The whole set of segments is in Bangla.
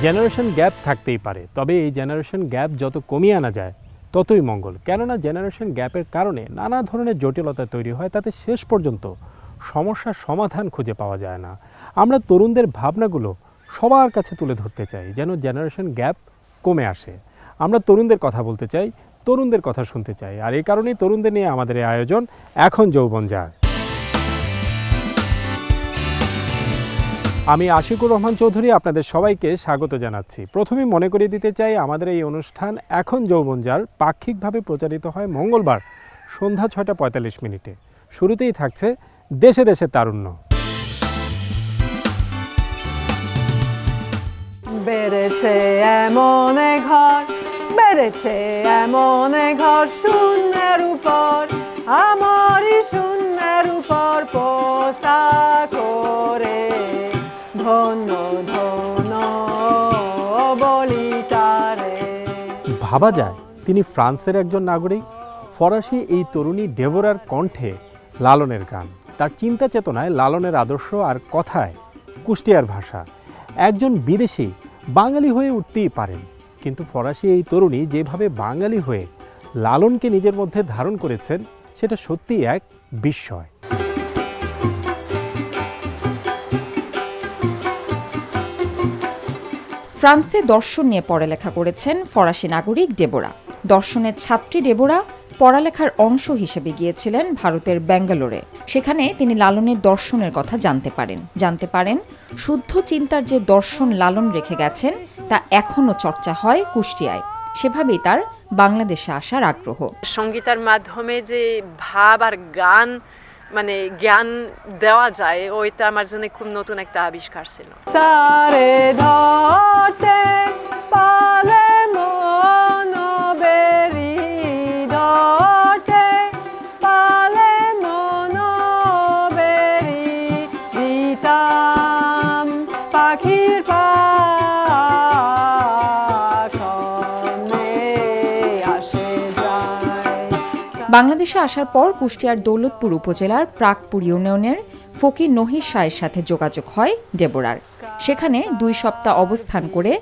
জেনারেশন গ্যাপ থাকতেই পারে, তবে এই জেনারেশন গ্যাপ যত কমিয়ে আনা যায় ততই মঙ্গল। কেননা জেনারেশন গ্যাপের কারণে নানা ধরনের জটিলতা তৈরি হয়, তাতে শেষ পর্যন্ত সমস্যার সমাধান খুঁজে পাওয়া যায় না। আমরা তরুণদের ভাবনাগুলো সবার কাছে তুলে ধরতে চাই, যেন জেনারেশন গ্যাপ কমে আসে। আমরা তরুণদের কথা বলতে চাই, তরুণদের কথা শুনতে চাই, আর এই কারণেই তরুণদের নিয়ে আমাদের এই আয়োজন এখন যৌবন যার। আমি আশিকুর রহমান চৌধুরী আপনাদের সবাইকে স্বাগত জানাচ্ছি। প্রথমেই মনে করিয়ে দিতে চাই, আমাদের এই অনুষ্ঠান এখন যৌবন যার পাক্ষিকভাবে প্রচারিত হয় মঙ্গলবার সন্ধ্যা ৬টা ৪৫ মিনিটে। শুরুতেই থাকছে দেশে দেশে তারুণ্য। বেড়েছে এমন ঘর, বেড়েছে এমন ঘর শূন্যের উপর, আমারই শূন্যের উপর পোস্টা করে ধন্য ধন্য বলি তারে। ভাবা যায় তিনি ফ্রান্সের একজন নাগরিক। ফরাসি এই তরুণী ডেবোরার কণ্ঠে লালনের গান, তার চিন্তা চেতনায় লালনের আদর্শ, আর কথায় কুষ্টিয়ার ভাষা। একজন বিদেশি বাঙালি হয়ে উঠতেই পারেন, কিন্তু ফরাসি এই তরুণী যেভাবে বাঙালি হয়ে লালনকে নিজের মধ্যে ধারণ করেছেন, সেটা সত্যিই এক বিস্ময়। ফ্রান্সে দর্শন নিয়ে পড়ালেখা করেছেন ফরাসি নাগরিক ডেবোরা। দর্শনের ছাত্রী ডেবোরা পড়ালেখার অংশ হিসেবে গিয়েছিলেন ভারতের ব্যাঙ্গালোরে। সেখানে তিনি লালনের দর্শনের কথা জানতে পারেন শুদ্ধ চিন্তার যে দর্শন লালন রেখে গেছেন তা এখনও চর্চা হয় কুষ্টিয়ায়। সেভাবেই তার বাংলাদেশে আসার আগ্রহ। সঙ্গীতের মাধ্যমে যে ভাব আর গান মানে জ্ঞান দেওয়া যায়, ওইটা আমার জন্য খুব নতুন একটা আবিষ্কার ছিল। তারে ধরতে পারে মন বেরি, ধরতে পারে মন বেরি, দিতাম পাখির পাখনে আসে যায়। বাংলাদেশে আসার পর কুষ্টিয়ার দৌলতপুর উপজেলার প্রাকপুর ইউনিয়নের ফকির নহির শাহের সাথে যোগাযোগ হয় ডেবোরার। সেখানে ২ সপ্তাহ অবস্থান করে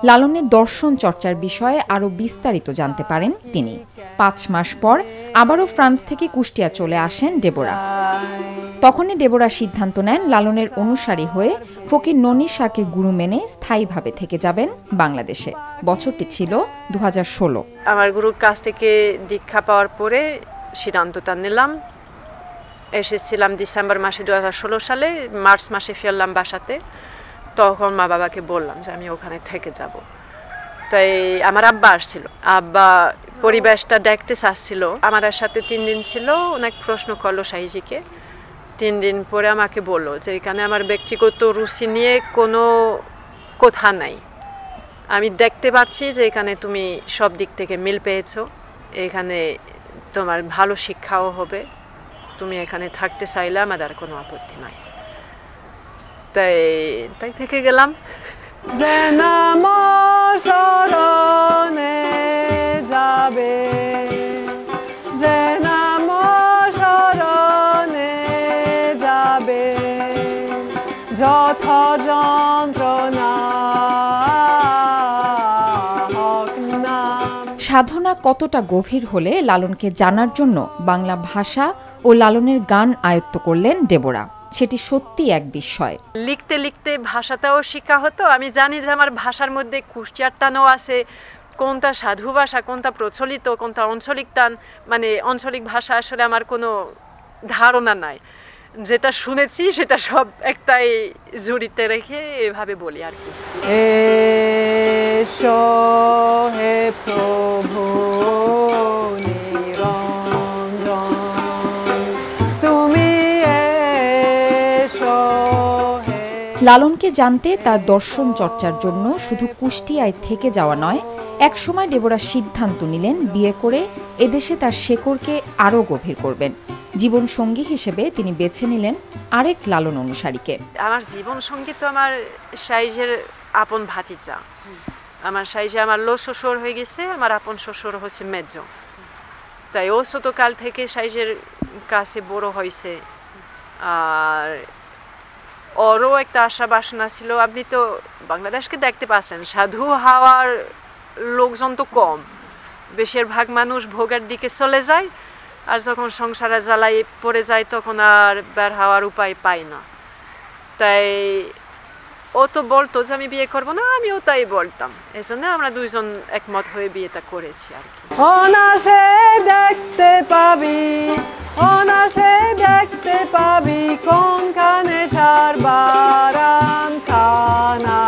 লালনের দর্শন চর্চার বিষয়ে আরও বিস্তারিত জানতে পারেন তিনি। ৫ মাস পর আবারও ফ্রান্স থেকে কুষ্টিয়া চলে আসেন ডেবোরা। তখনই ডেবোরা সিদ্ধান্ত নেন লালনের অনুসারী হয়ে ফকির ননির শাহকে গুরু মেনে স্থায়ীভাবে থেকে যাবেন বাংলাদেশে। বছরটি ছিল ২০১৬। আমার গুরুর কাছ থেকে দীক্ষা পাওয়ার পরে সিদ্ধান্তটা নিলাম। এসেছিলাম ডিসেম্বর মাসে ২০১৬ সালে, মার্চ মাসে ফিরলাম বাসাতে। তখন মা বাবাকে বললাম যে আমি ওখানে থেকে যাব। তাই আমার আব্বা আসছিল, আব্বা পরিবেশটা দেখতে চাচ্ছিল। আমার সাথে ৩ দিন ছিল, অনেক প্রশ্ন করলো শাহীজিকে। ৩ দিন পরে আমাকে বললো যে এখানে আমার ব্যক্তিগত রুচি নিয়ে কোনো কথা নাই, আমি দেখতে পাচ্ছি যে এখানে তুমি সব দিক থেকে মিল পেয়েছো, এখানে তোমার ভালো শিক্ষাও হবে, তুমি এখানে থাকতে চাইলে আমাদের কোনো আপত্তি নাই। তাই থেকে গেলাম। যে নাম শরণে যাবে, যে নাম শরণে যাবে, যথ যন্ত্রণা সাধনা কতটা গভীর হলে লালনকে জানার জন্য বাংলা ভাষা ও লালনের গান আয়ত্ত করলেন ডেবোরা, সেটি সত্যি এক বিস্ময়। লিখতে লিখতে ভাষাটাও শেখা হতো। আমি জানি যে আমার ভাষার মধ্যে কুষ্টিয়ার টানও আছে, কোনটা সাধু ভাষা, কোনটা প্রচলিত, কোনটা আঞ্চলিক টান, মানে আঞ্চলিক ভাষা আসলে আমার কোনো ধারণা নাই। যেটা শুনেছি সেটা সব একটাই জুড়িতে রেখে এভাবে বলি আর কি। এসো হে প্রভু নিরঞ্জন, তুমি এসো হে। লালনকে জানতে তার দর্শন চর্চার জন্য শুধু কুষ্টিয়ায় থেকে যাওয়া নয়, একসময় ডেবোরা সিদ্ধান্ত নিলেন বিয়ে করে এদেশে তার শেকড়কে আরও গভীর করবেন। জীবন সঙ্গী হিসেবে তিনি বেছে নিলেন আরেক লালন অনুসারীকে। আমার জীবন সঙ্গী তো আমার শাহীজের আপন ভাতিজা। আমার শাহীজা আমার লো শ্বশুর হয়ে গেছে, আমার আপন শ্বশুর হচ্ছে মেজ। তাই ও ছোটকাল থেকে শাহীজের কাছে বড় হয়েছে, আর ওরও একটা আশা বাসনা ছিল। আপনি তো বাংলাদেশকে দেখতে পাচ্ছেন, সাধু হওয়ার লোকজন তো কম, বেশিরভাগ মানুষ ভোগের দিকে চলে যায়, আর যখন সংসারে জ্বালাই পড়ে যায় তখন আর বের হওয়ার উপায় পাই না। তাই ও তো বলতো যে আমি বিয়ে করবো না, আমিও তাই বলতাম, এই জন্য আমরা দুইজন একমত হয়ে বিয়েটা করেছি আর কি। অনাসে দেখতে পাবি, অনাসে দেখতে পাবি, কোনখানে সারবারাম খানা,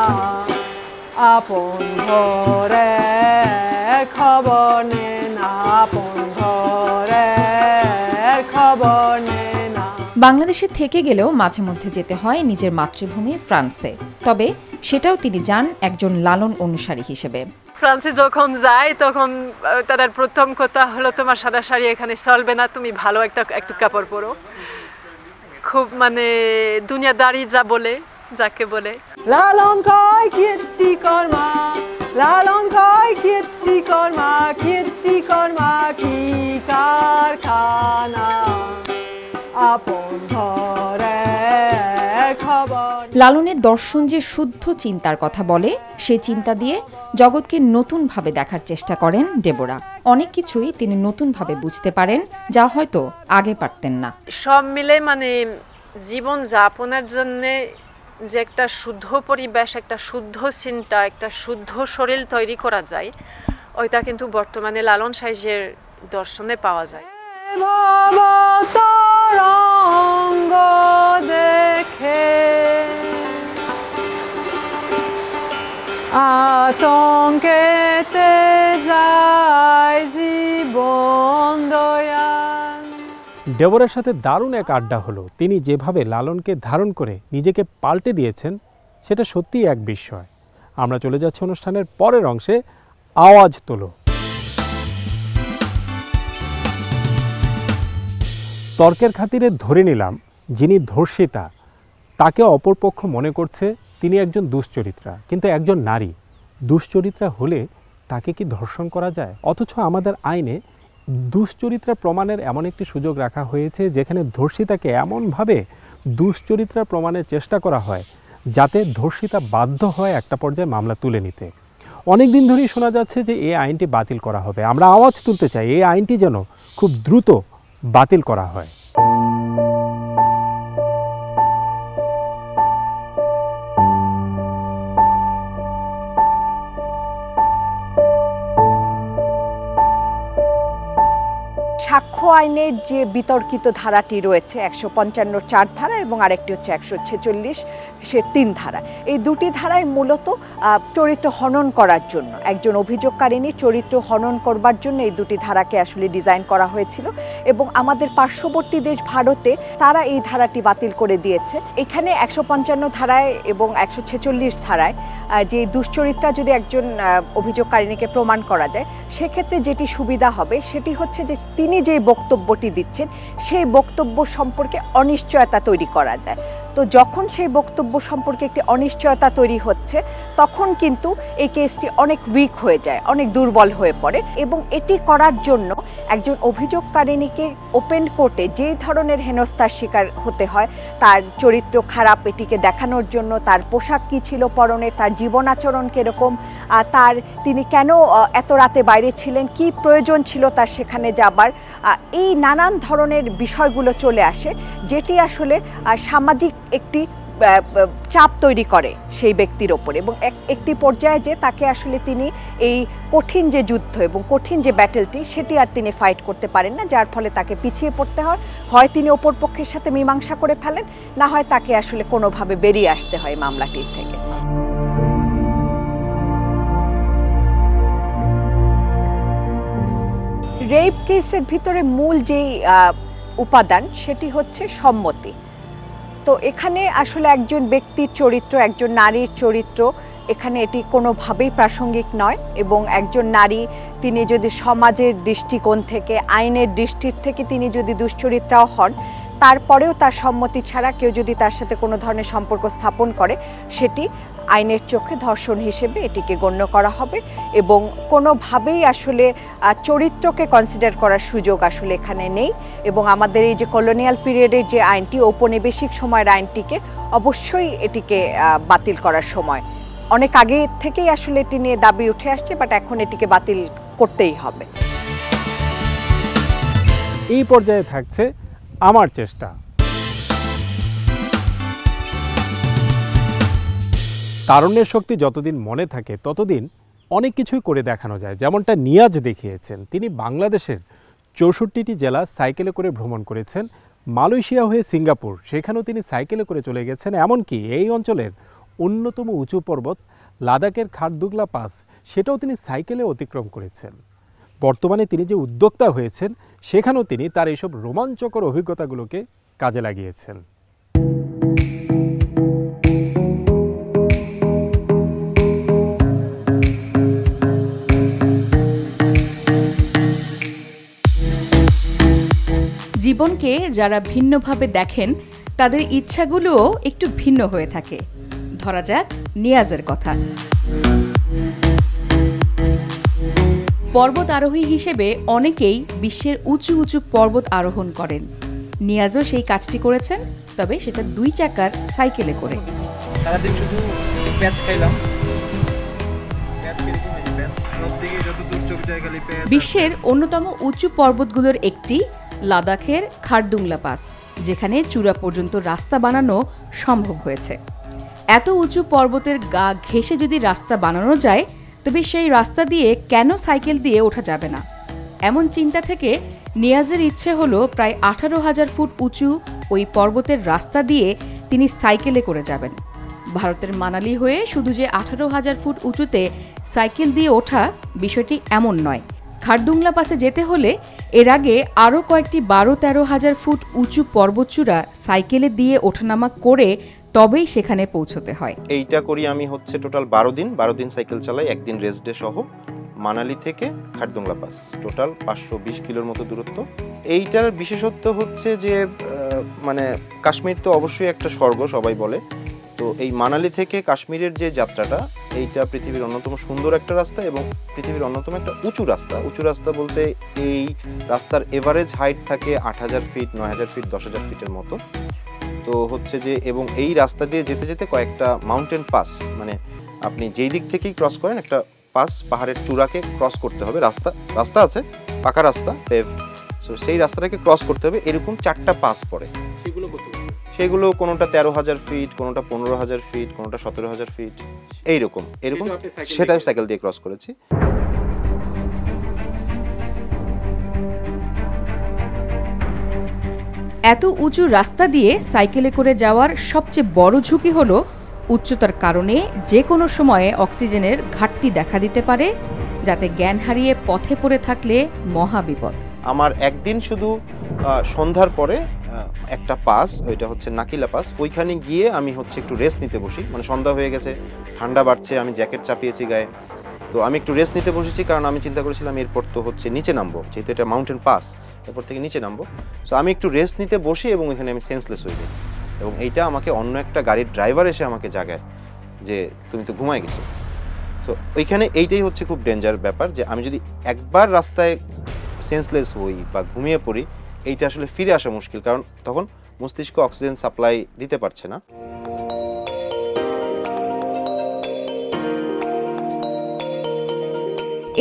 আপন ঘরে খবর নে না, আপন ঘরে খবর নে না। বাংলাদেশে থেকে গেলেও মাঝে মধ্যে যেতে হয় নিজের মাতৃভূমি ফ্রান্সে, তবে সেটাও তিনি যান একজন লালন অনুসারী হিসেবে। ফ্রান্সে যখন যাই তখন তাদের প্রথম কথা হলো, তোমার সাদা শাড়ি এখানে চলবে না, তুমি ভালো একটু কাপড় পরো। খুব মানে দুনিয়াদারি যা বলে, যাকে বলে লালন কয় কীর্তি কর্মা, লালন কয় কীর্তি কর্মা, কীর্তি কর্মা কি কারখানা, আপন ঘরে খবর। লালনের দর্শন যে শুদ্ধ চিন্তার কথা বলে, সে চিন্তা দিয়ে জগৎকে নতুনভাবে দেখার চেষ্টা করেন ডেবোরা। অনেক কিছুই তিনি নতুনভাবে বুঝতে পারেন, যা হয়তো আগে পারতেন না। সব মিলে মানে জীবন যাপনের জন্যে যে একটা শুদ্ধ পরিবেশ, একটা শুদ্ধ চিন্তা, একটা শুদ্ধ শরীর তৈরি করা যায়, ওইটা কিন্তু বর্তমানে লালন সাইজের দর্শনে পাওয়া যায়। তরঙ্গ দেখে আতঙ্কেতে যায় জীবন দয়াল। ডেবোরার সাথে দারুণ এক আড্ডা হলো। তিনি যেভাবে লালনকে ধারণ করে নিজেকে পাল্টে দিয়েছেন, সেটা সত্যিই এক বিস্ময়। আমরা চলে যাচ্ছি অনুষ্ঠানের পরের অংশে, আওয়াজ তোলো। তর্কের খাতিরে ধরে নিলাম যিনি ধর্ষিতা তাকে অপরপক্ষ মনে করছে তিনি একজন দুশ্চরিত্রা, কিন্তু একজন নারী দুশ্চরিত্রা হলে তাকে কি ধর্ষণ করা যায়? অথচ আমাদের আইনে দুশ্চরিত্রা প্রমাণের এমন একটি সুযোগ রাখা হয়েছে যেখানে ধর্ষিতাকে এমনভাবে দুশ্চরিত্রা প্রমাণের চেষ্টা করা হয় যাতে ধর্ষিতা বাধ্য হয় একটা পর্যায়ে মামলা তুলে নিতে। অনেক দিন ধরেই শোনা যাচ্ছে যে এই আইনটি বাতিল করা হবে। আমরা আওয়াজ তুলতে চাই এই আইনটি যেন খুব দ্রুত বাতিল করা হয়। সাক্ষ্য আইনের যে বিতর্কিত ধারাটি রয়েছে ১৫৫ 4 ধারা এবং আরেকটি হচ্ছে ১৪৬ সে ৩ ধারা, এই দুটি ধারায় মূলত চরিত্র হনন করার জন্য, একজন অভিযোগকারিনীর চরিত্র হনন করবার জন্য এই দুটি ধারাকে আসলে ডিজাইন করা হয়েছিল। এবং আমাদের পার্শ্ববর্তী দেশ ভারতে তারা এই ধারাটি বাতিল করে দিয়েছে। এখানে ১৫৫ ধারায় এবং ১৪৬ ধারায় যে দুশ্চরিত্রা যদি একজন অভিযোগকারিনীকে প্রমাণ করা যায়, সেক্ষেত্রে যেটি সুবিধা হবে সেটি হচ্ছে যে তিনি যে বক্তব্যটি দিচ্ছেন সেই বক্তব্য সম্পর্কে অনিশ্চয়তা তৈরি করা যায়। তো যখন সেই বক্তব্য সম্পর্কে একটি অনিশ্চয়তা তৈরি হচ্ছে, তখন কিন্তু এই কেসটি অনেক উইক হয়ে যায়, অনেক দুর্বল হয়ে পড়ে। এবং এটি করার জন্য একজন অভিযোগকারিনীকে ওপেন কোর্টে যে ধরনের হেনস্থার শিকার হতে হয়, তার চরিত্র খারাপ এটিকে দেখানোর জন্য, তার পোশাক কী ছিল পরনে, তার জীবন আচরণ কীরকম, তিনি কেন এত রাতে বাইরে ছিলেন, কি প্রয়োজন ছিল তার সেখানে যাবার, এই নানান ধরনের বিষয়গুলো চলে আসে, যেটি আসলে সামাজিক একটি চাপ তৈরি করে সেই ব্যক্তির ওপর। এবং একটি পর্যায়ে যে তাকে আসলে তিনি এই কঠিন যে যুদ্ধ এবং কঠিন যে ব্যাটেলটি সেটি আর তিনি ফাইট করতে পারেন না, যার ফলে তাকে পিছিয়ে পড়তে হয় তিনি অপর পক্ষের সাথে মীমাংসা করে ফেলেন, না হয় তাকে আসলে কোনোভাবে বেরিয়ে আসতে হয় মামলাটির থেকে। রেপ কেসের ভিতরে মূল যেই উপাদান সেটি হচ্ছে সম্মতি। তো এখানে আসলে একজন ব্যক্তির চরিত্র, একজন নারীর চরিত্র, এখানে এটি কোনোভাবেই প্রাসঙ্গিক নয়। এবং একজন নারী তিনি যদি সমাজের দৃষ্টিকোণ থেকে, আইনের দৃষ্টির থেকে তিনি যদি দুশ্চরিত্রাও হন, তারপরেও তার সম্মতি ছাড়া কেউ যদি তার সাথে কোনো ধরনের সম্পর্ক স্থাপন করে, সেটি আইনের চোখে ধর্ষণ হিসেবে এটিকে গণ্য করা হবে এবং কোনোভাবেই আসলে চরিত্রকে কনসিডার করার সুযোগ আসলে এখানে নেই। এবং আমাদের এই যে কলোনিয়াল পিরিয়ডের যে আইনটি, ঔপনিবেশিক সময়ের আইনটিকে অবশ্যই এটিকে বাতিল করার সময়, অনেক আগে থেকেই আসলে এটি নিয়ে দাবি উঠে আসছে, বাট এখন এটিকে বাতিল করতেই হবে। এই পর্যায়ে থাকছে আমার চেষ্টা। তারুণ্যের শক্তি যতদিন মনে থাকে ততদিন অনেক কিছুই করে দেখানো যায়, যেমনটা নিয়াজ দেখিয়েছেন। তিনি বাংলাদেশের 64টি জেলা সাইকেলে করে ভ্রমণ করেছেন, মালয়েশিয়া হয়ে সিঙ্গাপুর, সেখানেও তিনি সাইকেলে করে চলে গেছেন। এমনকি এই অঞ্চলের অন্যতম উঁচু পর্বত লাদাখের খারদুংলা পাস, সেটাও তিনি সাইকেলে অতিক্রম করেছেন। বর্তমানে তিনি যে উদ্যোক্তা হয়েছেন, সেখানেও তিনি তার এইসব রোমাঞ্চকর অভিজ্ঞতাগুলোকে কাজে লাগিয়েছেন। জীবনকে যারা ভিন্নভাবে দেখেন, তাদের ইচ্ছাগুলোও একটু ভিন্ন হয়ে থাকে। ধরা যাক নিয়াজের কথা। পর্বত আরোহী হিসেবে অনেকেই বিশ্বের উঁচু উঁচু পর্বত আরোহণ করেন। নিয়াজও সেই কাজটি করেছেন, তবে সেটা 2 চাকার সাইকেলে করে। সারাদিন শুধু প্যাচ খাইলাম। বিশ্বের অন্যতম উঁচু পর্বতগুলোর একটি লাদাখের খারদুংলা পাস, যেখানে চূড়া পর্যন্ত রাস্তা বানানো সম্ভব হয়েছে। এত উঁচু পর্বতের গা ঘেঁষে যদি রাস্তা বানানো যায়, তবে সেই রাস্তা দিয়ে কেন সাইকেল দিয়ে ওঠা যাবে না? এমন চিন্তা থেকে নিয়াজের ইচ্ছে হলো প্রায় 18,000 ফুট উঁচু ওই পর্বতের রাস্তা দিয়ে তিনি সাইকেলে করে যাবেন। ভারতের মানালি হয়ে শুধু যে 18,000 ফুট উঁচুতে সাইকেল দিয়ে ওঠা, বিষয়টি এমন নয়। খারদুংলা পাসে যেতে হলে এর আগে আরও কয়েকটি 12-13,000 ফুট উঁচু পর্বতচূড়া সাইকেলে দিয়ে ওঠানামা করে তবেই সেখানে পৌঁছতে হয়। এইটা করি আমি হচ্ছে টোটাল 12 দিন সাইকেল চালাই, একদিন রেস্ট ডে সহ, মানালি থেকে খারদুংলা পাস, টোটাল 520 কিলোর মতো দূরত্ব। এইটার বিশেষত্ব হচ্ছে যে মানে কাশ্মীর তো অবশ্যই একটা স্বর্গ সবাই বলে, তো এই মানালি থেকে কাশ্মীরের যে যাত্রাটা, এইটা পৃথিবীর অন্যতম সুন্দর একটা রাস্তা এবং পৃথিবীর অন্যতম একটা উঁচু রাস্তা। উঁচু রাস্তা বলতে এই রাস্তার এভারেজ হাইট থাকে 8,000 ফিট, 9,000 ফিট, 10,000 ফিটের মতো। তো হচ্ছে যে এবং এই রাস্তা দিয়ে যেতে যেতে কয়েকটা মাউন্টেন পাস, মানে আপনি যেই দিক থেকেই ক্রস করেন একটা পাস, পাহাড়ের চূড়াকে ক্রস করতে হবে। রাস্তা আছে, পাকা রাস্তা, পেভড, সো সেই রাস্তাটাকে ক্রস করতে হবে। এরকম 4টা পাস পড়ে। সেগুলো কোনোটা 13,000 ফিট, কোনোটা 15,000 ফিট, কোনোটা 17,000 ফিট, এইরকম সেটাই সাইকেল দিয়ে ক্রস করেছি। এত উঁচু রাস্তা দিয়ে সাইকেলে করে যাওয়ার সবচেয়ে বড় ঝুঁকি হলো উচ্চতার কারণে যে কোনো সময়ে অক্সিজেনের ঘাটতি দেখা দিতে পারে, যাতে জ্ঞান হারিয়ে পথে পড়ে থাকলে মহা বিপদ। আমার একদিন শুধু সন্ধ্যার পরে একটা পাস, ওইটা হচ্ছে নাকিলা পাস, ওইখানে গিয়ে আমি হচ্ছে একটু রেস্ট নিতে বসি। মানে সন্ধ্যা হয়ে গেছে, ঠান্ডা বাড়ছে, আমি জ্যাকেট চাপিয়েছি গায়ে, তো আমি একটু রেস্ট নিতে বসেছি, কারণ আমি চিন্তা করেছিলাম এরপর তো হচ্ছে নিচে নামবো, যেহেতু এটা মাউন্টেন পাস, এরপর থেকে নিচে নামবো। সো আমি একটু রেস্ট নিতে বসি এবং এখানে আমি সেন্সলেস হয়ে যাই, এবং এইটা আমাকে অন্য একটা গাড়ির ড্রাইভার এসে আমাকে জাগায় যে তুমি তো ঘুমায় গেছো। তো ওইখানে এইটাই হচ্ছে খুব ডেঞ্জার ব্যাপার, যে আমি যদি একবার রাস্তায় সেন্সলেস হই বা ঘুমিয়ে পড়ি, এইটা আসলে ফিরে আসা মুশকিল, কারণ তখন মস্তিষ্ক অক্সিজেন সাপ্লাই দিতে পারছে না।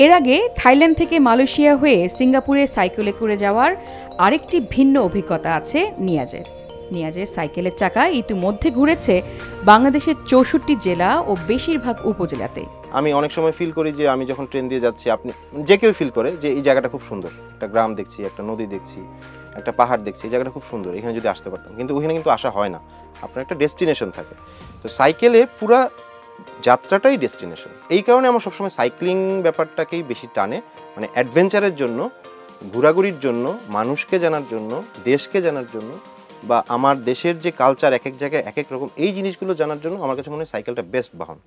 এর আগে থাইল্যান্ড থেকে মালয়েশিয়া হয়ে সিঙ্গাপুরে সাইকেলে করে যাওয়ার আরেকটি ভিন্ন অভিজ্ঞতা আছে নিয়াজের সাইকেলের চাকা ইতিমধ্যে ঘুরেছে বাংলাদেশের 64টি জেলা ও বেশিরভাগ উপজেলাতে। আমি অনেক সময় ফিল করি যে আমি যখন ট্রেন দিয়ে যাচ্ছি, আপনি যে কেউ ফিল করে যে এই জায়গাটা খুব সুন্দর, একটা গ্রাম দেখছি, একটা নদী দেখছি, একটা পাহাড় দেখছি, এই জায়গাটা খুব সুন্দর, এখানে যদি আসতে পারতাম। কিন্তু ওখানে কিন্তু আসা হয় না, আপনার একটা ডেস্টিনেশন থাকে। তো সাইকেলে পুরা যাত্রাটাই ডেস্টিনেশন। এই কারণে আমার সবসময় সাইক্লিং ব্যাপারটাকেই বেশি টানে, মানে অ্যাডভেঞ্চারের জন্য, ঘোরাঘুরির জন্য, মানুষকে জানার জন্য, দেশকে জানার জন্য, বা আমার দেশের যে কালচার এক এক জায়গায় এক এক রকম, এই জিনিসগুলো জানার জন্য আমার কাছে মনে হয় সাইকেলটা বেস্ট বাহন।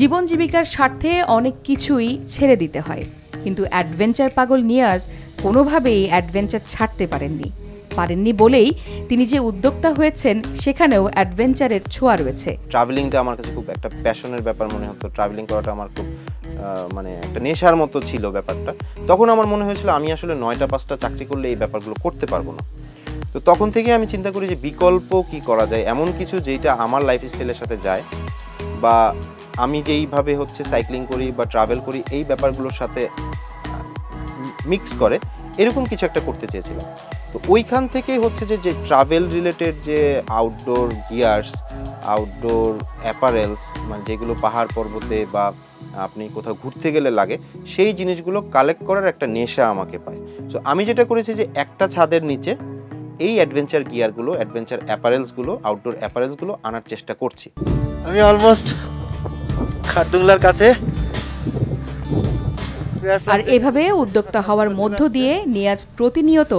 জীবন জীবিকার স্বার্থে অনেক কিছুই ছেড়ে দিতে হয়, কিন্তু অ্যাডভেঞ্চার পাগল নিয়াজ কোনোভাবেই অ্যাডভেঞ্চার ছাড়তে পারেননি বলেই তিনি যে উদ্যোক্তা হয়েছেন সেখানেও অ্যাডভেঞ্চারের ছোঁয়া রয়েছে। ট্রাভেলিংটা আমার কাছে খুব একটা প্যাশনের ব্যাপার মনে হতো, ট্রাভেলিং করাটা আমার খুব মানে একটা নেশার মতো ছিল ব্যাপারটা। তখন আমার মনে হয়েছিল আমি আসলে 9টা 5টা চাকরি করলে এই ব্যাপারগুলো করতে পারবো না। তো তখন থেকে আমি চিন্তা করি যে বিকল্প কি করা যায়, এমন কিছু যেটা আমার লাইফস্টাইলের সাথে যায়, বা আমি যেইভাবে হচ্ছে সাইক্লিং করি বা ট্রাভেল করি এই ব্যাপারগুলোর সাথে মিক্স করে এরকম কিছু একটা করতে চেয়েছিলাম। তো ওইখান থেকে হচ্ছে যে ট্রাভেল রিলেটেড যে আউটডোর গিয়ার্স, আউটডোর অ্যাপারেলস, মানে যেগুলো পাহাড় পর্বতে বা আপনি কোথাও ঘুরতে গেলে লাগে, সেই জিনিসগুলো কালেক্ট করার একটা নেশা আমাকে পায়। সো আমি যেটা করেছি যে একটা ছাদের নিচে এই অ্যাডভেঞ্চার গিয়ারগুলো, অ্যাডভেঞ্চার অ্যাপারেলসগুলো, আউটডোর অ্যাপারেলসগুলো আনার চেষ্টা করছি। আমি অলমোস্ট খারদুংলার কাছে। আর এভাবে উদ্যোক্তা হওয়ার মধ্য দিয়ে নিয়াজ প্রতিনিয়ত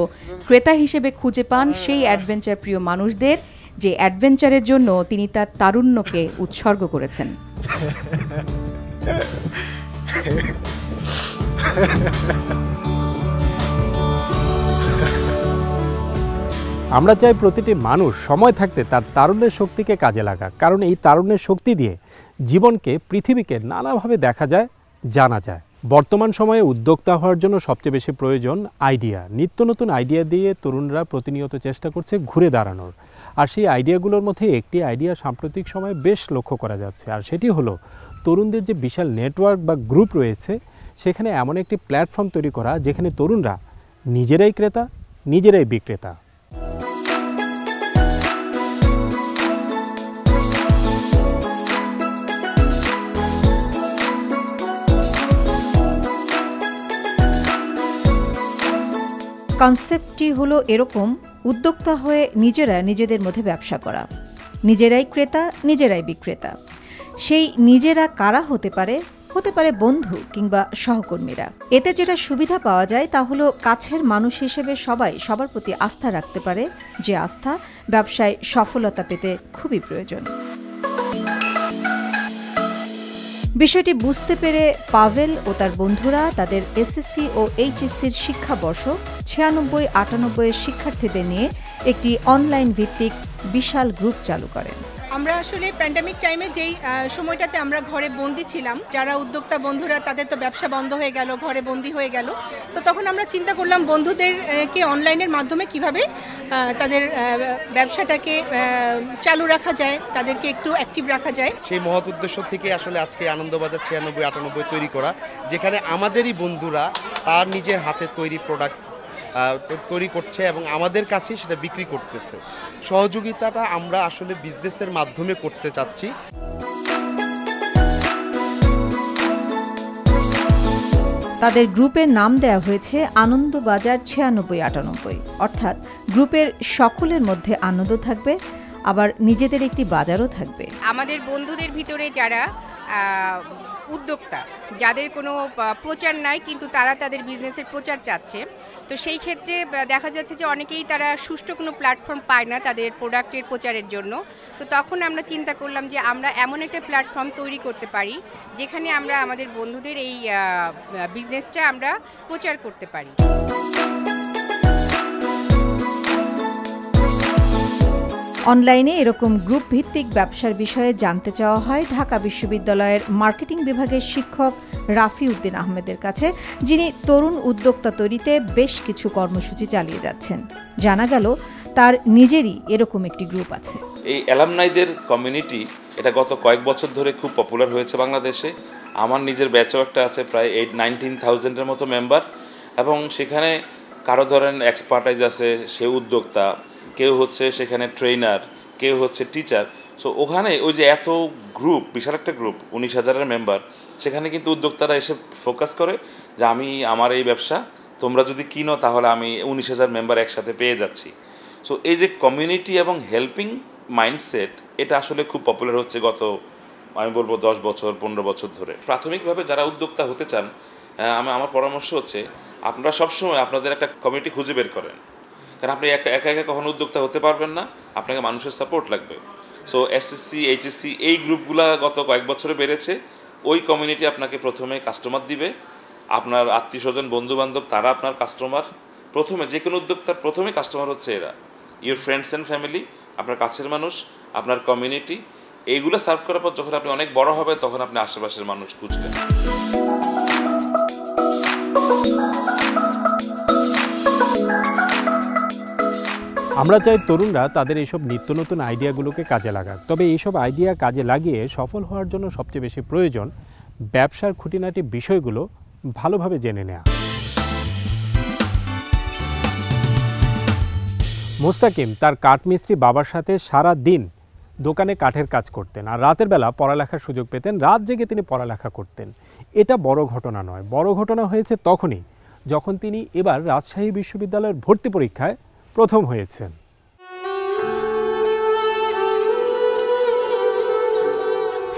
ক্রেতা হিসেবে খুঁজে পান সেই অ্যাডভেঞ্চার প্রিয় মানুষদের, যে অ্যাডভেঞ্চারের জন্য তিনি তার তারুণ্যকে উৎসর্গ করেছেন। আমরা চাই প্রতিটি মানুষ সময় থাকতে তার তারুণ্যের শক্তিকে কাজে লাগাক, কারণ এই তারুণ্যের শক্তি দিয়ে জীবনকে, পৃথিবীকে নানাভাবে দেখা যায়, জানা যায়। বর্তমান সময়ে উদ্যোক্তা হওয়ার জন্য সবচেয়ে বেশি প্রয়োজন আইডিয়া। নিত্য নতুন আইডিয়া দিয়ে তরুণরা প্রতিনিয়ত চেষ্টা করছে ঘুরে দাঁড়ানোর। আর সেই আইডিয়াগুলোর মধ্যে একটি আইডিয়া সাম্প্রতিক সময়ে বেশ লক্ষ্য করা যাচ্ছে, আর সেটি হলো তরুণদের যে বিশাল নেটওয়ার্ক বা গ্রুপ রয়েছে, সেখানে এমন একটি প্ল্যাটফর্ম তৈরি করা যেখানে তরুণরা নিজেরাই ক্রেতা, নিজেরাই বিক্রেতা। কনসেপ্টটি হলো এরকম, উদ্যোক্তা হয়ে নিজেরা নিজেদের মধ্যে ব্যবসা করা, নিজেরাই ক্রেতা, নিজেরাই বিক্রেতা। সেই নিজেরা কারা হতে পারে? হতে পারে বন্ধু কিংবা সহকর্মীরা। এতে যেটা সুবিধা পাওয়া যায় তা হলো কাছের মানুষ হিসেবে সবাই সবার প্রতি আস্থা রাখতে পারে, যে আস্থা ব্যবসায় সফলতা পেতে খুবই প্রয়োজন। বিষয়টি বুঝতে পেরে পাভেল ও তার বন্ধুরা তাদের এসএসসি ও এইচএসসির শিক্ষাবর্ষ 96-98 শিক্ষার্থীদের নিয়ে একটি অনলাইন ভিত্তিক বিশাল গ্রুপ চালু করেন। আমরা আসলে প্যান্ডেমিক টাইমে যেই সময়টাতে আমরা ঘরে বন্দি ছিলাম, যারা উদ্যোক্তা বন্ধুরা তাদের তো ব্যবসা বন্ধ হয়ে গেল, ঘরে বন্দি হয়ে গেল। তো তখন আমরা চিন্তা করলাম বন্ধুদেরকে অনলাইনের মাধ্যমে কিভাবে তাদের ব্যবসাটাকে চালু রাখা যায়, তাদেরকে একটু অ্যাক্টিভ রাখা যায়। সেই মহৎ উদ্দেশ্য থেকে আসলে আজকে আনন্দবাজার 96-98 তৈরি করা, যেখানে আমাদেরই বন্ধুরা তার নিজের হাতে তৈরি প্রোডাক্ট তৈরি করছে এবং আমাদের কাছে সেটা বিক্রি করতেছে। সহযোগিতাটা আমরা আসলে বিজনেসের মাধ্যমে করতে চাচ্ছি। তাদের গ্রুপের নাম দেওয়া হয়েছে আনন্দবাজার 96-98, অর্থাৎ গ্রুপের সকলের মধ্যে আনন্দ থাকবে, আবার নিজেদের একটি বাজারও থাকবে। আমাদের বন্ধুদের ভিতরে যারা উদ্যোক্তা, যাদের কোনো প্রচার নাই কিন্তু তারা তাদের বিজনেসের প্রচার চাচ্ছে, তো সেই ক্ষেত্রে দেখা যাচ্ছে যে অনেকেই তারা সুষ্ঠু কোনো প্ল্যাটফর্ম পায় না তাদের প্রোডাক্টের প্রচারের জন্য। তো তখন আমরা চিন্তা করলাম যে আমরা এমন একটা প্ল্যাটফর্ম তৈরি করতে পারি যেখানে আমরা আমাদের বন্ধুদের এই বিজনেসটা আমরা প্রচার করতে পারি। অনলাইনে এরকম গ্রুপ ভিত্তিক ব্যবসার বিষয়ে জানতে চাওয়া হয় ঢাকা বিশ্ববিদ্যালয়ের মার্কেটিং বিভাগের শিক্ষক রাফি উদ্দিন আহমেদের কাছে, যিনি তরুণ উদ্যোক্তা তৈরিতে বেশ কিছু কর্মসূচি চালিয়ে যাচ্ছেন। জানা গেল তার নিজেরই এরকম একটি গ্রুপ আছে। এই অ্যালামনাইদের কমিউনিটি এটা গত কয়েক বছর ধরে খুব পপুলার হয়েছে বাংলাদেশে। আমার নিজের ব্যাচও একটা আছে, প্রায় 19,000-এর মতো মেম্বার, এবং সেখানে কারো ধরেন এক্সপার্টাইজ আছে, সে উদ্যোক্তা, কেউ হচ্ছে সেখানে ট্রেনার, কেউ হচ্ছে টিচার। সো ওখানে ওই যে এত গ্রুপ, বিশাল একটা গ্রুপ, 19,000-এর মেম্বার, সেখানে কিন্তু উদ্যোক্তারা এসে ফোকাস করে যে আমি আমার এই ব্যবসা তোমরা যদি কিনো তাহলে আমি 19,000 মেম্বার একসাথে পেয়ে যাচ্ছি। সো এই যে কমিউনিটি এবং হেল্পিং মাইন্ডসেট, এটা আসলে খুব পপুলার হচ্ছে গত আমি বলবো 10 বছর 15 বছর ধরে। প্রাথমিকভাবে যারা উদ্যোক্তা হতে চান, আমার পরামর্শ হচ্ছে আপনারা সবসময় আপনাদের একটা কমিউনিটি খুঁজে বের করেন, কারণ আপনি একা একা কখনো উদ্যোক্তা হতে পারবেন না, আপনাকে মানুষের সাপোর্ট লাগবে। সো এসএসসি এইচএসসি এই গ্রুপগুলো গত কয়েক বছরে বেড়েছে। ওই কমিউনিটি আপনাকে প্রথমে কাস্টমার দিবে, আপনার আত্মীয় স্বজন বন্ধু বান্ধব তারা আপনার কাস্টমার। প্রথমে যে কোনো উদ্যোক্তার প্রথমে কাস্টমার হচ্ছে এরা, ইউর ফ্রেন্ডস অ্যান্ড ফ্যামিলি, আপনার কাছের মানুষ, আপনার কমিউনিটি। এইগুলো সার্ভ করার পর যখন আপনি অনেক বড় হবেন তখন আপনি আশেপাশের মানুষ খুঁজবেন। আমরা চাই তরুণরা তাদের এইসব নিত্য নতুন আইডিয়াগুলোকে কাজে লাগাক। তবে এইসব আইডিয়া কাজে লাগিয়ে সফল হওয়ার জন্য সবচেয়ে বেশি প্রয়োজন ব্যবসার খুঁটিনাটি বিষয়গুলো ভালোভাবে জেনে নেওয়া। মুস্তাকিম তার কাঠমিস্ত্রি বাবার সাথে সারা দিন দোকানে কাঠের কাজ করতেন, আর রাতের বেলা পড়ালেখার সুযোগ পেতেন। রাত জেগে তিনি পড়ালেখা করতেন। এটা বড় ঘটনা নয়, বড় ঘটনা হয়েছে তখনই যখন তিনি এবার রাজশাহী বিশ্ববিদ্যালয়ের ভর্তি পরীক্ষায় প্রথম হয়েছেন।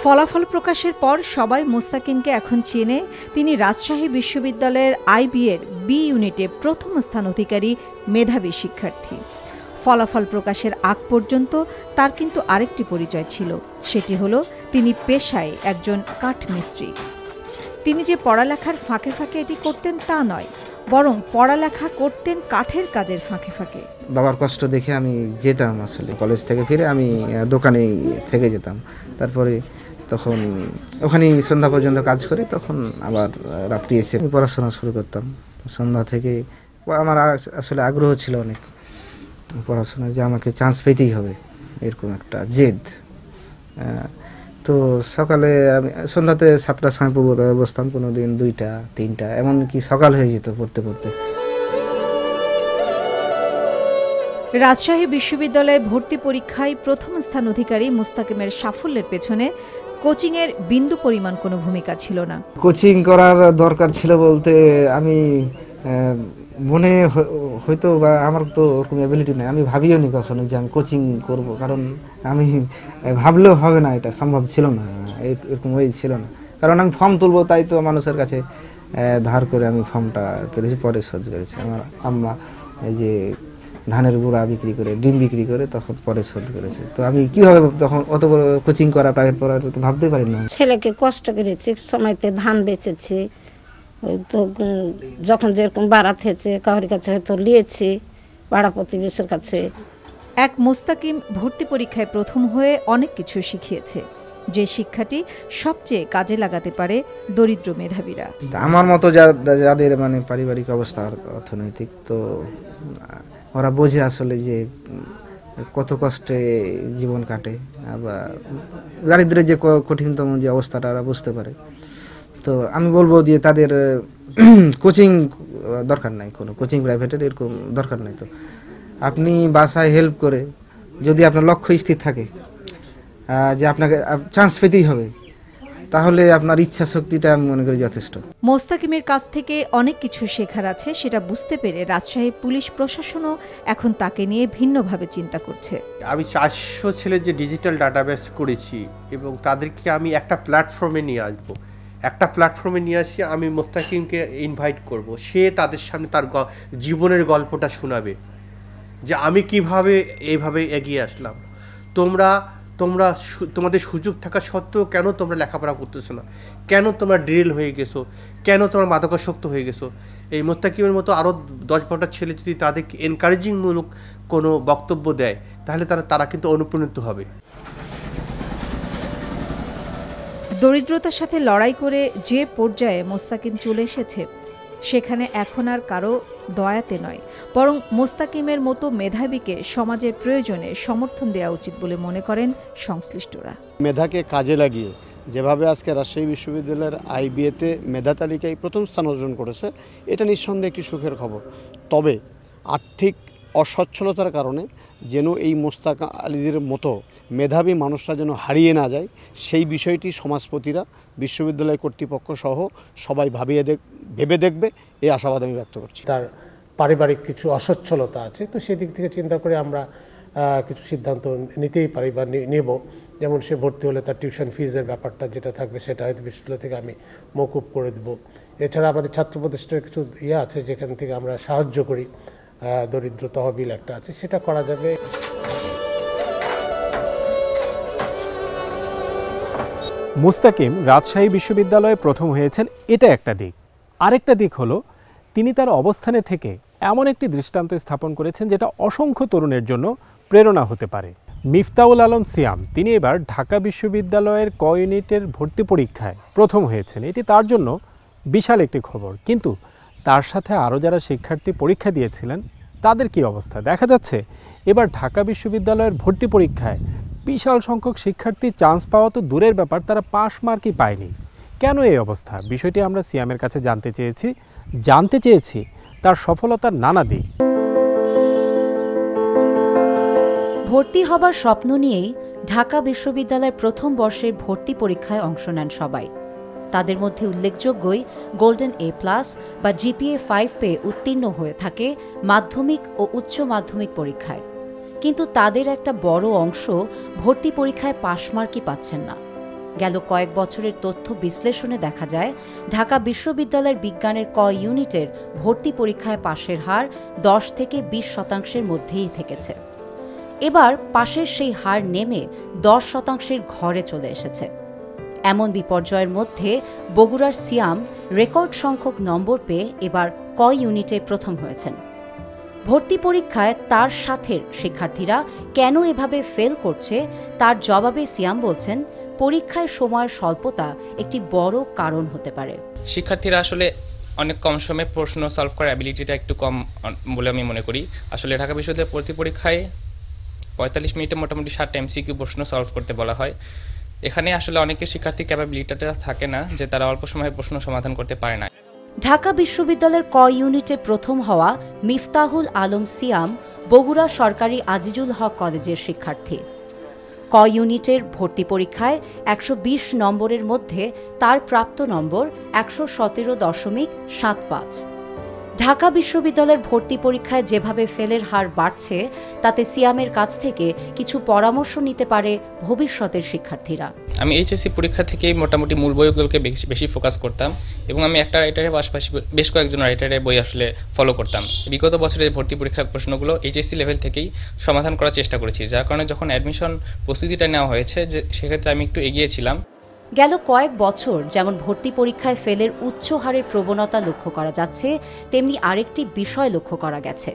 ফলাফল প্রকাশের পর সবাই মুস্তাকিমকে এখন চেনে। তিনি রাজশাহী বিশ্ববিদ্যালয়ের IB এর বি ইউনিটে প্রথম স্থান অধিকারী মেধাবী শিক্ষার্থী। ফলাফল প্রকাশের আগ পর্যন্ত তার কিন্তু আরেকটি পরিচয় ছিল, সেটি হলো তিনি পেশায় একজন কাঠমিস্ত্রি। তিনি যে পড়ালেখার ফাঁকে ফাঁকে এটি করতেন তা নয়, বরং পড়ালেখা করতেন কাঠের কাজের ফাঁকে ফাঁকে। বাবার কষ্ট দেখে আমি যেতাম, আসলে কলেজ থেকে ফিরে আমি দোকানে থেকে যেতাম। তারপরে তখন ওখানেই সন্ধ্যা পর্যন্ত কাজ করি, তখন আবার রাত্রি এসে পড়াশোনা শুরু করতাম। সন্ধ্যা থেকে আমার আসলে আগ্রহ ছিল অনেক পড়াশোনায়, যে আমাকে চান্স পেতেই হবে, এরকম একটা জেদ। তো সকালে আমি সন্ধ্যাতে 7টার সময় বসতাম, কোনো দিন 2টা 3টা, এমনকি সকাল হয়ে যেত পড়তে পড়তে। রাজশাহী বিশ্ববিদ্যালয়ে ভর্তি পরীক্ষায় প্রথম স্থান অধিকারী মুস্তাকিমের সাফল্যের পেছনে কোচিংয়ের বিন্দু পরিমাণ কোনো ভূমিকা ছিল না। কোচিং করার দরকার ছিল বলতে আমি মনে হয়তো বা আমার তো ওরকম অ্যাবিলিটি নেই, আমি ভাবিও নি কখনো যে আমি কোচিং করব, কারণ আমি ভাবলেও হবে না, এটা সম্ভব ছিল না, এরকম ওই ছিল না। কারণ আমি ফর্ম তুলবো, তাই তো মানুষের কাছে ধার করে আমি ফর্মটা তুলেছি, পরে শোধ করেছি। আমার আম্মা এই যে ধানের গুঁড়া বিক্রি করে, ডিম বিক্রি করে, তখন পরে শোধ করেছে। তো আমি কিভাবে তখন অত বড় কোচিং করা, প্রাইভেট পড়া তো ভাবতে পারি না। ছেলেকে কষ্ট করেছি, সময়তে ধান বেচেছি, তো যখন যেরকম বাড়াত হয়েছে কাউরির কাছে হয়তো নিয়েছি, পাড়া প্রতিবেশীর কাছে। এক মুস্তাকিম ভর্তি পরীক্ষায় প্রথম হয়ে অনেক কিছু শিখিয়েছে, যে শিক্ষাটি সবচেয়ে কাজে লাগাতে পারে দরিদ্র মেধাবীরা। আমার মতো যাদের মানে পারিবারিক অবস্থা অর্থনৈতিক, তো ওরা বোঝে আসলে যে কত কষ্টে জীবন কাটে, আবার দারিদ্রের যে কঠিনতম যে অবস্থাটা ওরা বুঝতে পারে। তো আমি বলবো যে তাদের কোচিং দরকার নাই, কোনো কোচিং প্রাইভেটের এরকম দরকার নাই। তো আপনি বাসায় হেল্প করে, যদি আপনার লক্ষ্য স্থির থাকে যে আপনাকে চান্স পেতেই হবে, তাহলে আপনার ইচ্ছা শক্তিটা আমি মনে করি যথেষ্ট। মোস্তাকিমের কাছ থেকে অনেক কিছু শেখার আছে, সেটা বুঝতে পেরে রাজশাহী পুলিশ প্রশাসনও এখন তাকে নিয়ে ভিন্নভাবে চিন্তা করছে। আমি 400 ছেলের যে ডিজিটাল ডাটাবেস করেছি এবং তাদেরকে আমি একটা প্ল্যাটফর্মে নিয়ে আসবো, একটা প্ল্যাটফর্মে নিয়ে আসি, আমি মোস্তাকিমকে ইনভাইট করব, সে তাদের সামনে তার জীবনের গল্পটা শোনাবে, যে আমি কিভাবে এইভাবে এগিয়ে আসলাম। তোমাদের সুযোগ থাকা সত্ত্বেও কেন তোমরা লেখাপড়া করতেছো না, কেন তোমরা ড্রিল হয়ে গেছো, কেন তোমরা মাদকাসক্ত হয়ে গেছো। এই মোস্তাকিমের মতো আরও 10-12টা ছেলে যদি তাদেরকে এনকারেজিংমূলক কোনো বক্তব্য দেয়, তাহলে তারা কিন্তু অনুপ্রাণিত হবে। দরিদ্রতার সাথে লড়াই করে যে পর্যায়ে মোস্তাকিম চলে এসেছে, সেখানে এখন আর কারো দয়াতে নয়, বরং মোস্তাকিমের মতো মেধাবীকে সমাজের প্রয়োজনে সমর্থন দেওয়া উচিত বলে মনে করেন সংশ্লিষ্টরা। মেধাকে কাজে লাগিয়ে যেভাবে আজকে রাজশাহী বিশ্ববিদ্যালয়ের IBA-তে মেধা তালিকায় প্রথম স্থান অর্জন করেছে, এটা নিঃসন্দেহে একটি সুখের খবর। তবে আর্থিক অসচ্ছলতার কারণে যেন এই মোস্তাক আলীদের মতো মেধাবী মানুষরা যেন হারিয়ে না যায়, সেই বিষয়টি সমাজপতিরা, বিশ্ববিদ্যালয় কর্তৃপক্ষ সহ সবাই ভেবে দেখবে, এই আশাবাদ আমি ব্যক্ত করছি। তার পারিবারিক কিছু অসচ্ছলতা আছে, তো সেদিক থেকে চিন্তা করে আমরা কিছু সিদ্ধান্ত নিতেই পারি বা নেব। যেমন সে ভর্তি হলে তার টিউশন ফিজের ব্যাপারটা যেটা থাকবে, সেটা হয়তো বিশ্ববিদ্যালয় থেকে আমি মওকুফ করে দেব। এছাড়া আমাদের ছাত্র প্রতিষ্ঠানের কিছু আছে যেখান থেকে আমরা সাহায্য করি, দরিদ্র তহবিল একটা আছে, সেটা করা যাবে। মুস্তাকিম রাজশাহী বিশ্ববিদ্যালয়ে প্রথম হয়েছেন, এটা একটা দিক। আরেকটা দিক হলো তিনি তার অবস্থানে থেকে এমন একটি দৃষ্টান্ত স্থাপন করেছেন যেটা অসংখ্য তরুণের জন্য প্রেরণা হতে পারে। মিফতাহুল আলম সিয়াম তিনি এবার ঢাকা বিশ্ববিদ্যালয়ের ক ইউনিটের ভর্তি পরীক্ষায় প্রথম হয়েছেন। এটি তার জন্য বিশাল একটি খবর, কিন্তু তার সাথে আরও যারা শিক্ষার্থী পরীক্ষা দিয়েছিলেন তাদের কি অবস্থা? দেখা যাচ্ছে এবার ঢাকা বিশ্ববিদ্যালয়ের ভর্তি পরীক্ষায় বিশাল সংখ্যক শিক্ষার্থী চান্স পাওয়া তো দূরের ব্যাপার, তারা পাস মার্কই পায়নি। কেন এই অবস্থা? বিষয়টি আমরা সিয়ামের কাছে জানতে চেয়েছি তার সফলতার নানা দিক। ভর্তি হবার স্বপ্ন নিয়েই ঢাকা বিশ্ববিদ্যালয়ের প্রথম বর্ষের ভর্তি পরীক্ষায় অংশ নেন সবাই। তাদের মধ্যে উল্লেখযোগ্যই গোল্ডেন A+ বা GPA 5 পেয়ে উত্তীর্ণ হয়ে থাকে মাধ্যমিক ও উচ্চ মাধ্যমিক পরীক্ষায়। কিন্তু তাদের একটা বড় অংশ ভর্তি পরীক্ষায় পাশ মার্কই পাচ্ছেন না। গেল কয়েক বছরের তথ্য বিশ্লেষণে দেখা যায় ঢাকা বিশ্ববিদ্যালয়ের বিজ্ঞানের ক ইউনিটের ভর্তি পরীক্ষায় পাশের হার 10 থেকে 20% মধ্যেই থেকেছে। এবার পাশের সেই হার নেমে 10% ঘরে চলে এসেছে। এমন বিপর্যয়ের মধ্যে বগুড়ার সিয়াম রেকর্ড সংখ্যক নম্বর পেয়ে এবার ক ইউনিটে প্রথম হয়েছেন। ভর্তি পরীক্ষায় তার সাথের শিক্ষার্থীরা কেন এভাবে ফেল করছে তার জবাবে সিয়াম বলছেন, পরীক্ষায় সময়ের স্বল্পতা একটি বড় কারণ হতে পারে। শিক্ষার্থীরা আসলে অনেক কম সময়ে প্রশ্ন সলভ করার অ্যাবিলিটিটা একটু কম বলে আমি মনে করি। আসলে ঢাকা বিশ্ববিদ্যালয়ের ভর্তি পরীক্ষায় 45 মিনিটে মোটামুটি 7টা MCQ প্রশ্ন সলভ করতে বলা হয়। এখানে আসলে অনেকের শিক্ষার্থী ক্যাপাবিলিটিটা থাকে না যে তারা অল্প সময়ে প্রশ্ন সমাধান করতে পারে না। ঢাকা বিশ্ববিদ্যালয়ের ক ইউনিটে প্রথম হওয়া মিফতাহুল আলম সিয়াম বগুড়া সরকারি আজিজুল হক কলেজের শিক্ষার্থী। ক ইউনিটের ভর্তি পরীক্ষায় 120 নম্বরের মধ্যে তার প্রাপ্ত নম্বর 117.75। ঢাকা বিশ্ববিদ্যালয়ের ভর্তি পরীক্ষায় যেভাবে ফেলের হার বাড়ছে তাতে সিয়ামের কাছ থেকে কিছু পরামর্শ নিতে পারে ভবিষ্যতের শিক্ষার্থীরা। আমি HSC পরীক্ষা থেকেই মোটামুটি মূল বইগুলোকে বেশি ফোকাস করতাম এবং আমি একটা রাইটারের পাশাপাশি বেশ কয়েকজন রাইটারের বই আসলে ফলো করতাম। বিগত বছরের ভর্তি পরীক্ষার প্রশ্নগুলো HSC লেভেল থেকেই সমাধান করার চেষ্টা করেছি, যার কারণে যখন অ্যাডমিশন প্রস্তুতিটা নেওয়া হয়েছে যে সেক্ষেত্রে আমি একটু এগিয়েছিলাম। গেল কয়েক বছর যেমন ভর্তি পরীক্ষায় ফেলের উচ্চ হারের প্রবণতা লক্ষ্য করা যাচ্ছে, তেমনি আরেকটি বিষয় লক্ষ্য করা গেছে।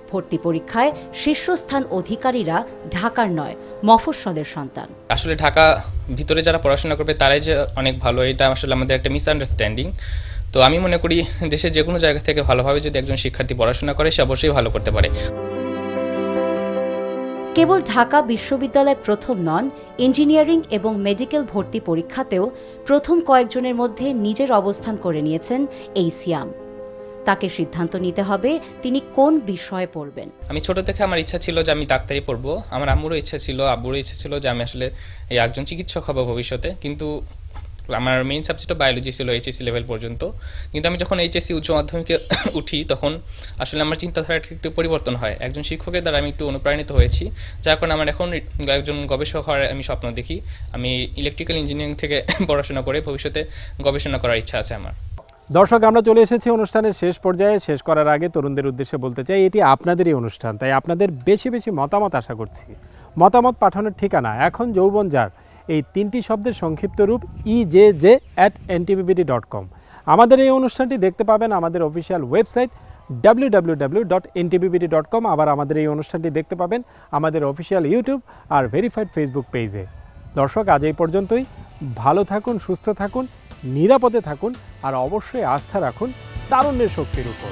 ভর্তি পরীক্ষায় শীর্ষস্থান অধিকারীরা ঢাকার নয়, মফস্বলের সন্তান। আসলে ঢাকা ভিতরে যারা পড়াশোনা করবে তারাই যে অনেক ভালো, এটা আসলে আমাদের একটা মিসআন্ডারস্ট্যান্ডিং। তো আমি মনে করি দেশের যে কোনো জায়গা থেকে ভালোভাবে যদি একজন শিক্ষার্থী পড়াশোনা করে সে অবশ্যই ভালো করতে পারে। কেবল ঢাকা বিশ্ববিদ্যালয় প্রথম নন, ইঞ্জিনিয়ারিং এবং মেডিকেল ভর্তি পরীক্ষাতেও প্রথম কয়েকজনের মধ্যে নিজের অবস্থান করে নিয়েছেন এই সিয়াম। তাকে সিদ্ধান্ত নিতে হবে তিনি কোন বিষয়ে পড়বেন। আমি ছোট থেকে আমার ইচ্ছা ছিল যে আমি ডাক্তারি পড়বো। আমার আম্মুরও ইচ্ছা ছিল, আব্বুরও ইচ্ছা ছিল যে আমি আসলে একজন চিকিৎসক হব ভবিষ্যতে। কিন্তু আমার মেইন সাবজেক্ট বায়োলজি ছিল HSC লেভেল পর্যন্ত। কিন্তু আমি যখন HSC উচ্চ মাধ্যমিকে উঠি তখন আসলে আমার চিন্তাধারাটা একটু পরিবর্তন হয়। একজন শিক্ষকের দ্বারা আমি একটু অনুপ্রাণিত হয়েছি, যার কারণে আমার এখন একজন গবেষক হওয়ার আমি স্বপ্ন দেখি। আমি ইলেকট্রিক্যাল ইঞ্জিনিয়ারিং থেকে পড়াশোনা করে ভবিষ্যতে গবেষণা করার ইচ্ছা আছে আমার। দর্শক, আমরা চলে এসেছি অনুষ্ঠানের শেষ পর্যায়ে। শেষ করার আগে তরুণদের উদ্দেশ্যে বলতে চাই, এটি আপনাদেরই অনুষ্ঠান, তাই আপনাদের বেশি বেশি মতামত আশা করছি। মতামত পাঠানোর ঠিকানা এখন যৌবন যার, এই 3টি শব্দের সংক্ষিপ্ত রূপ ejj@ntbbd.com। আমাদের এই অনুষ্ঠানটি দেখতে পাবেন আমাদের অফিসিয়াল ওয়েবসাইট www.ntbbd.com। আবার আমাদের এই অনুষ্ঠানটি দেখতে পাবেন আমাদের অফিসিয়াল ইউটিউব আর ভেরিফাইড ফেসবুক পেজে। দর্শক, আজ এই পর্যন্তই। ভালো থাকুন, সুস্থ থাকুন, নিরাপদে থাকুন আর অবশ্যই আস্থা রাখুন তারুণ্যের শক্তির উপর।